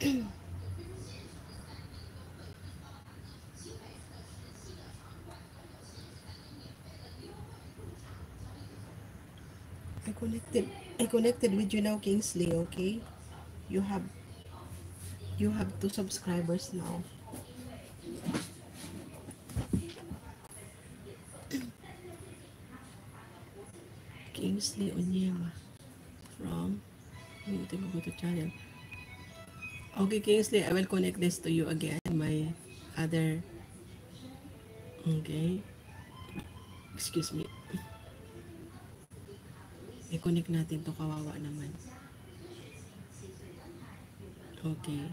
I connected. I connected with you now, Kingsley. Okay, you have you have 2 subscribers now. Kingsley Onyema from YouTube channel. Okay, Kingsley, I will connect this to you again. My other. Okay. Excuse me. I-connect natin to, kawawa naman. Okay.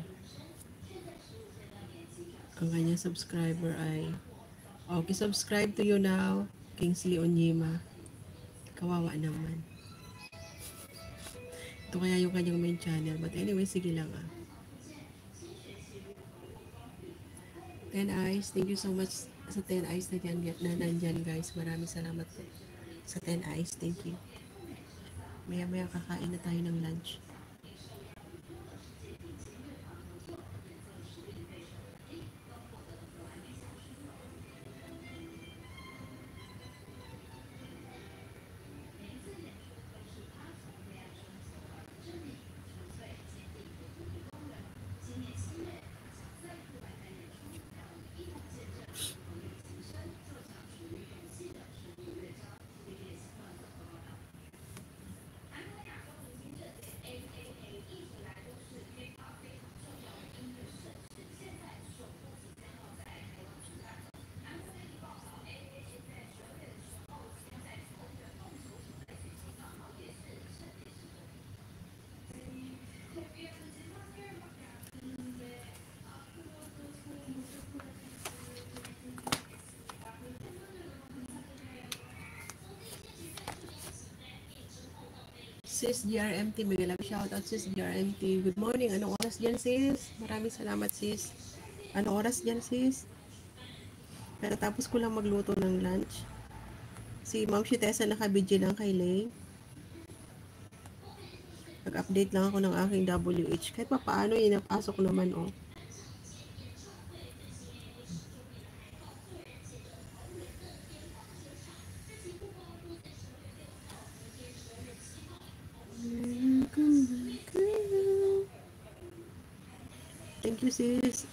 Ang kanyang subscriber ay... Okay, subscribe to you now, Kingsley Onyema. Kawawa naman. Ito kaya yung kanyang main channel. But anyway, sige lang ah. 10 eyes, thank you so much sa 10 eyes na nandyan guys. Maraming salamat po sa 10 eyes. Thank you. Maya maya kakain na tayo ng lunch. Sis GRMT, may galang shoutout sis GRMT. Good morning, anong oras dyan sis? Maraming salamat sis. Anong oras dyan sis? Pero tapos ko lang magluto ng lunch. Si Ma'am Shitesa nakabidyo lang kay Lay. Nag-update lang ako ng aking WH. Kahit pa paano, napasok naman oh. Thank you sis.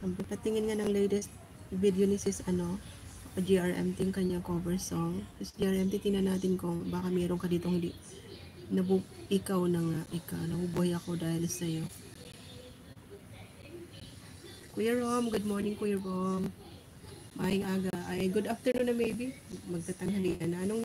Ang patingin nga ng latest video ni sis GRMT yung kanyang cover song. Sis GRMT, tingnan natin kung baka meron ka ditong hindi ikaw na nga, nabubuhay ako dahil sa'yo. Kuya Rom, good morning Kuya Rom. Maayong aga. Ay, good afternoon na maybe. Magtatanghalian na. Anong